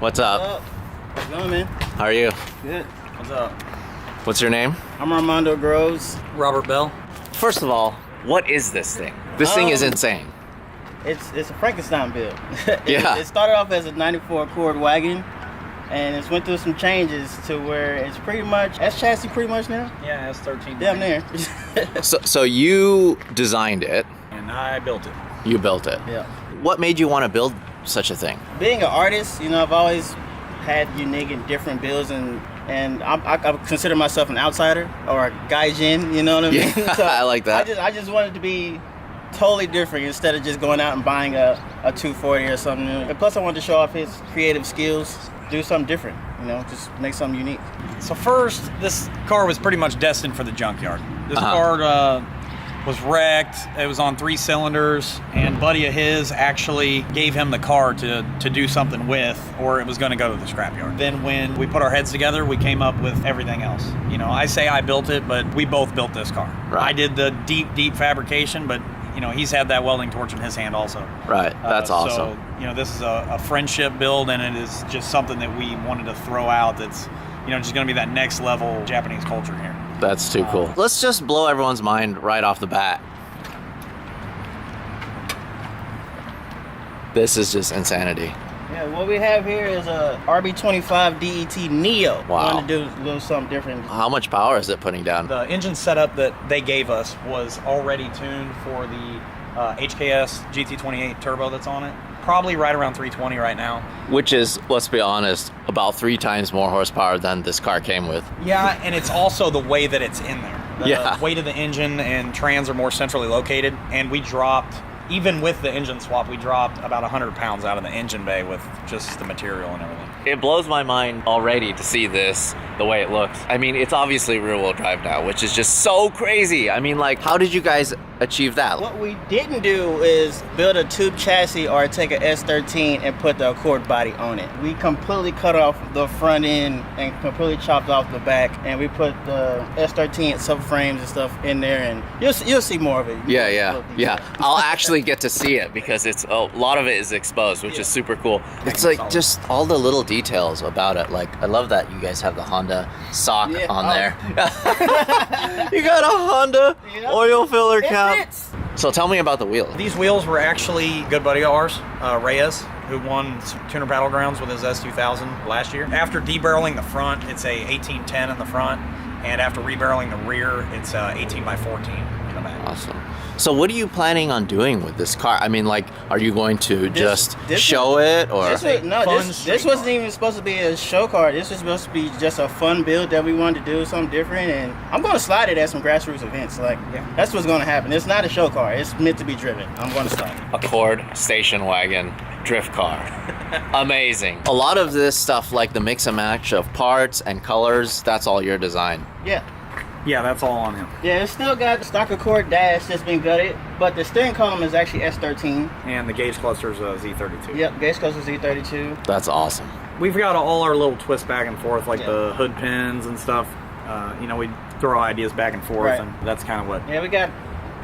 What's up? How's it going, man? How are you? Good. What's up? What's your name? I'm Armando Groves. Robert Bell. First of all, what is this thing? This thing is insane. It's a Frankenstein build. Yeah. It started off as a 94 Accord Wagon, and it's went through some changes to where it's pretty much S chassis pretty much now. Yeah, it's 13. Damn near. So you designed it. And I built it. You built it. Yeah. What made you want to build such a thing? Being an artist, you know, I've always had unique and different builds, and I consider myself an outsider or a gaijin, you know what I mean? Yeah, So I like that. I just wanted to be totally different instead of just going out and buying a 240 or something new. And plus I wanted to show off his creative skills, do something different, you know, just make something unique. So first, this car was pretty much destined for the junkyard. This car was wrecked. It was on 3 cylinders, and a buddy of his actually gave him the car to do something with, or it was going to go to the scrapyard. Then when we put our heads together, we came up with everything else. You know, I say I built it, but we both built this car. Right. I did the deep fabrication, but you know, he's had that welding torch in his hand also. Right, that's awesome. So, you know, this is a friendship build, and it is just something that we wanted to throw out that's, you know, just going to be that next level Japanese culture here. That's too cool. Let's just blow everyone's mind right off the bat. This is just insanity. Yeah, what we have here is a RB25 DET Neo. Wow. Wanted to do a little something different. How much power is it putting down? The engine setup that they gave us was already tuned for the HKS GT28 turbo that's on it. Probably right around 320 right now. Which is, let's be honest, about 3 times more horsepower than this car came with. Yeah, and it's also the way that it's in there. The weight of the engine and trans are more centrally located, and we dropped, even with the engine swap, we dropped about 100 pounds out of the engine bay with just the material and everything. It blows my mind already to see this, the way it looks. I mean, it's obviously rear-wheel drive now, which is just so crazy. I mean, like, how did you guys achieve that? What we didn't do is build a tube chassis or take a S13 and put the Accord body on it. We completely cut off the front end and completely chopped off the back, and we put the S13 subframes and stuff in there, and you'll see more of it. Yeah. I'll actually get to see it because it's a lot of it is exposed, which is super cool. It's like just all the little details about it. Like, I love that you guys have the Honda sock on there. You got a Honda oil filler cap. So tell me about the wheels. These wheels were actually a good buddy of ours, Reyes, who won Tuner Battlegrounds with his S2000 last year. After debarreling the front, it's a 1810 in the front, and after rebarreling the rear, it's 18 by 14 in the back. Awesome. So what are you planning on doing with this car? I mean, like, are you going to just show it, or? This wasn't even supposed to be a show car. This was supposed to be just a fun build that we wanted to do something different, and I'm going to slide it at some grassroots events. Like, that's what's going to happen. It's not a show car. It's meant to be driven. I'm going to slide it. Accord station wagon drift car. Amazing. A lot of this stuff, like the mix and match of parts and colors, that's all your design. Yeah, that's all on him. Yeah, it's still got the stock Accord dash that's been gutted, but the steering column is actually S13. And the gauge cluster's Z32. Yep, gauge cluster Z32. That's awesome. We've got all our little twists back and forth, like the hood pins and stuff. You know, we throw ideas back and forth, and that's kind of what. Yeah, we got.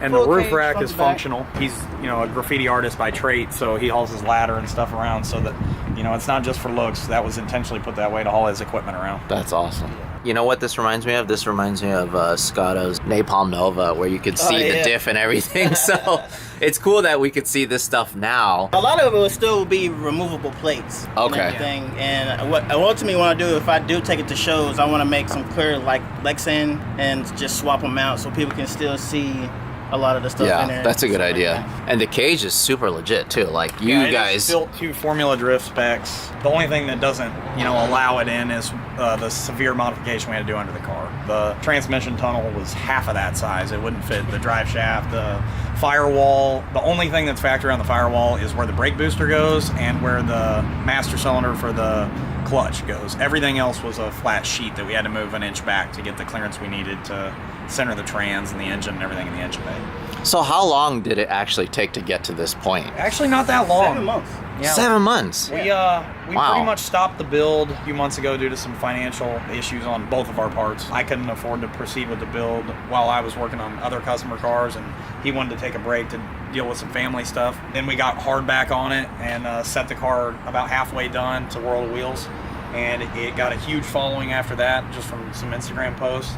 And the roof rack is functional. He's, you know, a graffiti artist by trade, so he hauls his ladder and stuff around so that, you know, it's not just for looks. That was intentionally put that way to haul his equipment around. That's awesome. You know what this reminds me of? This reminds me of Scotto's Napalm Nova, where you could see the diff and everything. So it's cool that we could see this stuff now. A lot of it will still be removable plates. Okay. And everything. And what ultimately want to do, if I do take it to shows, I want to make some clear, like, Lexan and just swap them out so people can still see a lot of the stuff in there. Yeah, that's a good idea. And the cage is super legit too. Like, you guys built to Formula Drift specs. The only thing that doesn't, you know, allow it in is the severe modification we had to do under the car. The transmission tunnel was half of that size. It wouldn't fit the drive shaft, the firewall. The only thing that's factored on the firewall is where the brake booster goes and where the master cylinder for the clutch goes. Everything else was a flat sheet that we had to move an inch back to get the clearance we needed to center the trans and the engine and everything in the engine bay. So how long did it actually take to get to this point? Actually, not that long. 7 months. Yeah. 7 months? We pretty much stopped the build a few months ago due to some financial issues on both of our parts. I couldn't afford to proceed with the build while I was working on other customer cars, and he wanted to take a break to deal with some family stuff. Then we got hardback on it and set the car about halfway done to World of Wheels. And it got a huge following after that, just from some Instagram posts.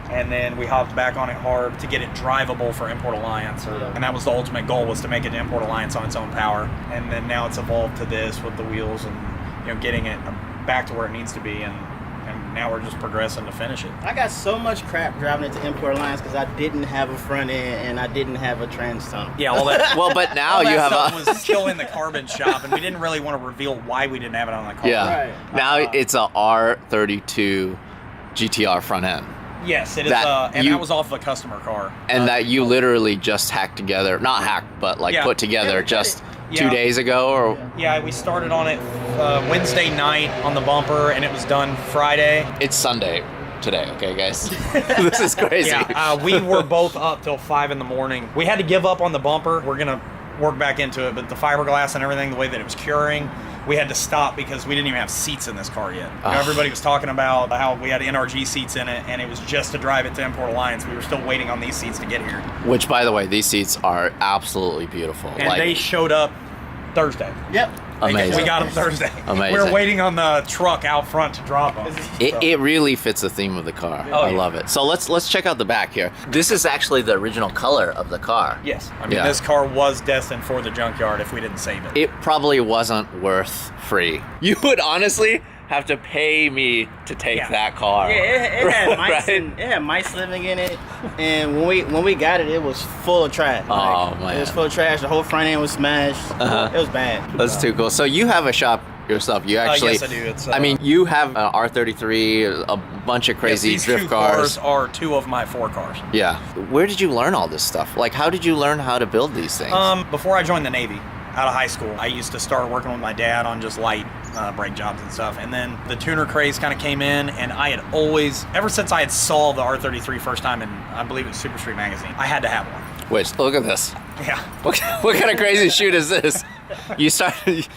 And then we hopped back on it hard to get it drivable for Import Alliance. And that was the ultimate goal, was to make it to Import Alliance on its own power. And then now it's evolved to this with the wheels and, you know, getting it back to where it needs to be. And now we're just progressing to finish it. I got so much crap driving it to Import Alliance because I didn't have a front end and I didn't have a trans tunnel. Yeah, all that. Well, but now all you that have stuff was still in the carbon shop, and we didn't really want to reveal why we didn't have it on the car. Yeah. Right. Now it's a R32 GTR front end. Yes, it is. That And you- that was off the customer car. And that you literally just hacked together, not hacked, but like Yeah. put together Yeah, just yeah. 2 days ago, or Yeah, we started on it Wednesday night on the bumper, and it was done Friday. it's Sunday today, okay, guys? This is crazy. Yeah, we were both up till 5 in the morning. We had to give up on the bumper. We're gonna work back into it, but the fiberglass and everything, the way that it was curing, we had to stop because we didn't even have seats in this car yet. You know, everybody was talking about how we had NRG seats in it, and it was just to drive it to Import Alliance. We were still waiting on these seats to get here. Which, by the way, these seats are absolutely beautiful. And they showed up Thursday. Yep. Amazing. We got them Thursday. Amazing. We were waiting on the truck out front to drop them. It really fits the theme of the car. Oh, I yeah. love it. So let's check out the back here. This is actually the original color of the car. Yes. I mean, Yeah. this car was destined for the junkyard if we didn't save it. It probably wasn't worth free. You would honestly have to pay me to take Yeah. that car. Yeah, it had mice. Right? It had mice living in it, and when we got it, it was full of trash. Oh, man. It was full of trash. The whole front end was smashed. Uh-huh. It was bad. That's too cool. So you have a shop yourself. You actually, yes, I do. It's, I mean, you have an R33, a bunch of crazy yes, these drift two cars. are 2 of my 4 cars. Yeah. Where did you learn all this stuff? Like, how did you learn how to build these things? Before I joined the Navy, out of high school, I used to start working with my dad on just light brake jobs and stuff. And then the tuner craze kind of came in, and I had always, ever since I had saw the R33 first time in, I believe it was Super Street magazine, I had to have one. Wait, look at this. Yeah. What kind of crazy shoot is this? You started.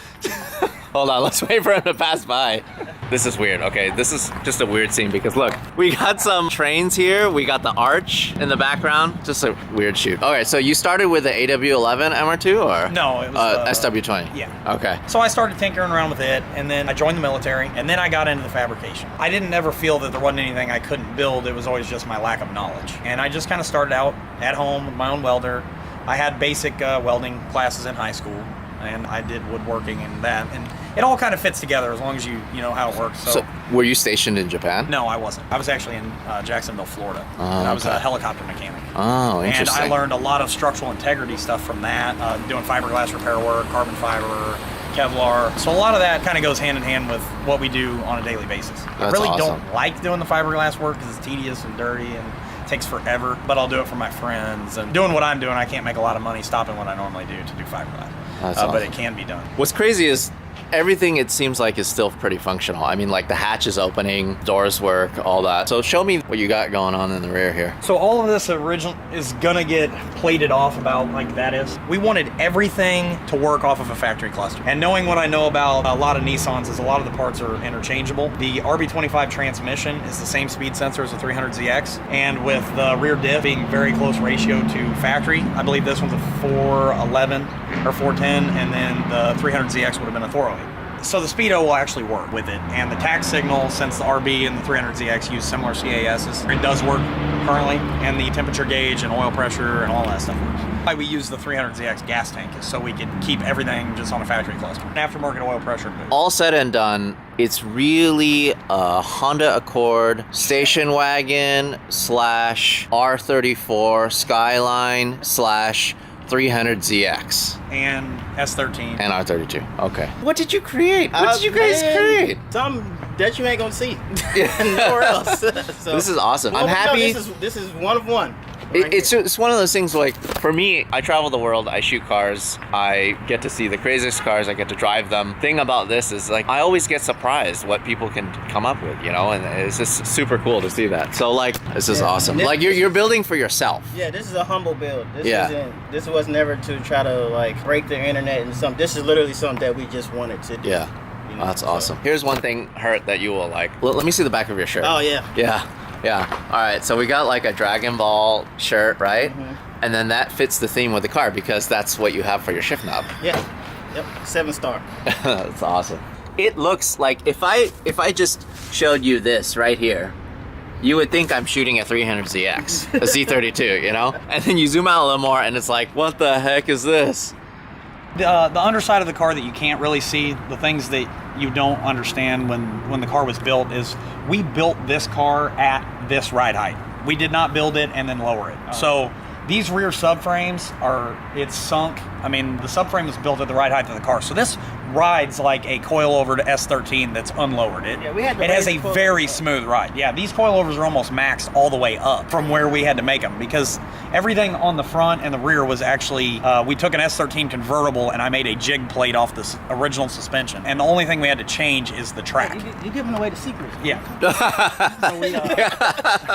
Hold on, let's wait for him to pass by. This is weird. Okay, this is just a weird scene because look, we got some trains here. We got the arch in the background. Just a weird shoot. Okay, so you started with the AW11 MR2 or? No, it was SW20. Yeah. Okay. So I started tinkering around with it, and then I joined the military, and then I got into the fabrication. I didn't ever feel that there wasn't anything I couldn't build. It was always just my lack of knowledge. And I just kind of started out at home with my own welder. I had basic welding classes in high school, and I did woodworking and that. And it all kind of fits together as long as you know how it works. So, were you stationed in Japan? No, I wasn't. I was actually in Jacksonville, Florida. Oh, and I was okay. a helicopter mechanic. Oh, And interesting. I learned a lot of structural integrity stuff from that, doing fiberglass repair work, carbon fiber, Kevlar. So a lot of that kind of goes hand in hand with what we do on a daily basis. I That's really awesome. don't like doing the fiberglass work because it's tedious and dirty and takes forever, but I'll do it for my friends. And doing what I'm doing, I can't make a lot of money stopping what I normally do to do fiberglass. That's But awesome. it can be done. What's crazy is everything, it seems like, is still pretty functional. I mean, like the hatch is opening, doors work, all that. So show me what you got going on in the rear here. So all of this original is gonna get plated off about like that is. We wanted everything to work off of a factory cluster. And knowing what I know about a lot of Nissans is a lot of the parts are interchangeable. The RB25 transmission is the same speed sensor as the 300ZX. And with the rear diff being very close ratio to factory, I believe this one's a 411 or 410, and then the 300ZX would have been a 408. So the speedo will actually work with it, and the tact signal, since the RB and the 300ZX use similar CASs, it does work currently, and the temperature gauge and oil pressure and all that stuff works. Why we use the 300ZX gas tank is so we can keep everything just on a factory cluster. And aftermarket oil pressure. All said and done, it's really a Honda Accord station wagon / R34 Skyline / 300ZX And S13. and R32. Okay. What did you create? What did you guys create? Something that you ain't gonna see nowhere else. So, This is awesome. I'm well, no, happy. This is one of one. It's one of those things, like, for me, I travel the world, I shoot cars, I get to see the craziest cars, I get to drive them. Thing about this is, like, I always get surprised what people can come up with, you know, and it's just super cool to see that. So, like, this is awesome. Like, you're building for yourself. Yeah, this is a humble build. Yeah. This was never to try to like break the internet and something. This is literally something that we just wanted to do. Yeah. You know, That's so- awesome. Here's one thing, Hurt, that you will like. Let me see the back of your shirt. Oh yeah. Yeah. Yeah. All right. So we got like a Dragon Ball shirt, right? And then that fits the theme with the car because that's what you have for your shift knob. Yeah. Yep. 7-star. That's awesome. It looks like if I just showed you this right here, you would think I'm shooting a 300ZX, a Z32, you know? And then you zoom out a little more and it's like, what the heck is this? The underside of the car that you can't really see, the things that you don't understand when the car was built is we built this car at this ride height. We did not build it and then lower it. So these rear subframes it's sunk. I mean, the subframe is built at the right height of the car. So this rides like a coilover to S13 that's unlowered. It has a very smooth ride. Yeah, these coilovers are almost maxed all the way up from where we had to make them because everything on the front and the rear was actually, we took an S13 convertible and I made a jig plate off the original suspension. And the only thing we had to change is the track. You're giving away the secrets. Yeah.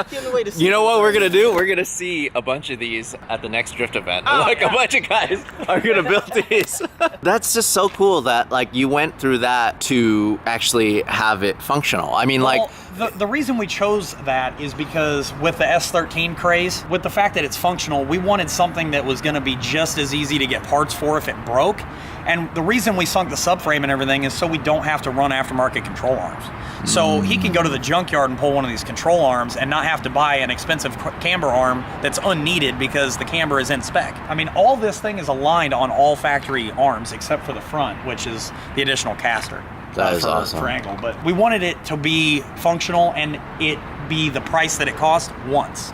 Giving away the secrets. You know what we're gonna do? We're gonna see a bunch of these at the next drift event. A bunch of guys are gonna build these. That's just so cool that like you went through that to actually have it functional. I mean, well, the reason we chose that is because with the S13 craze, with the fact that it's functional, we wanted something that was going to be just as easy to get parts for if it broke. And the reason we sunk the subframe and everything is so we don't have to run aftermarket control arms. So he can go to the junkyard and pull one of these control arms and not have to buy an expensive camber arm that's unneeded because the camber is in spec. I mean, all this thing is aligned on all factory arms except for the front, which is the additional caster. That is awesome. For angle. But we wanted it to be functional and it be the price that it cost once.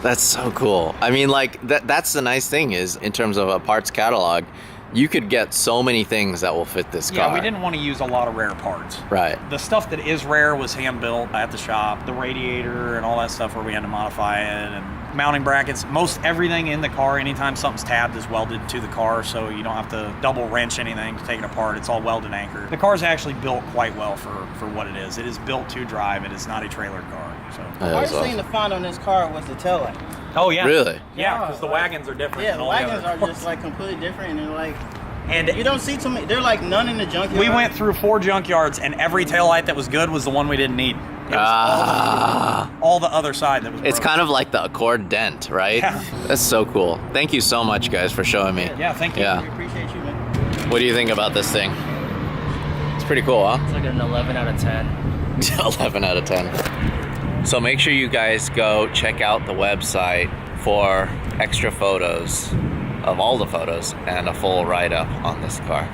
That's so cool. I mean, like that's the nice thing is in terms of a parts catalog, you could get so many things that will fit this car. Yeah, we didn't want to use a lot of rare parts. Right. The stuff that is rare was hand built at the shop. The radiator and all that stuff where we had to modify it, and mounting brackets. Most everything in the car, anytime something's tabbed, is welded to the car, so you don't have to double wrench anything to take it apart. It's all welded anchored. The car's actually built quite well for what it is. It is built to drive. It is not a trailer car. So. The hardest thing to find on this car was the taillight. Oh yeah. Really? Yeah, because the wagons are different. Yeah, the wagons are just like completely different, and they're like, and you don't see too many. They're like none in the junkyard. We went through 4 junkyards, and every taillight that was good was the one we didn't need. It was all the other side that was broken. It's kind of like the Accord dent, right? Yeah. That's so cool. Thank you so much, guys, for showing me. Yeah, thank you. Yeah. We appreciate you, man. What do you think about this thing? It's pretty cool, huh? It's like an 11 out of 10. 11 out of 10. So make sure you guys go check out the website for extra photos of all the photos and a full write-up on this car.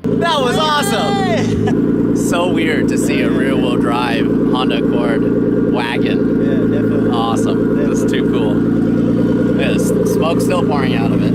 That was awesome! So weird to see a rear-wheel drive Honda Accord wagon. Yeah, definitely. Awesome. That's too cool. Yeah, the smoke's still pouring out of it.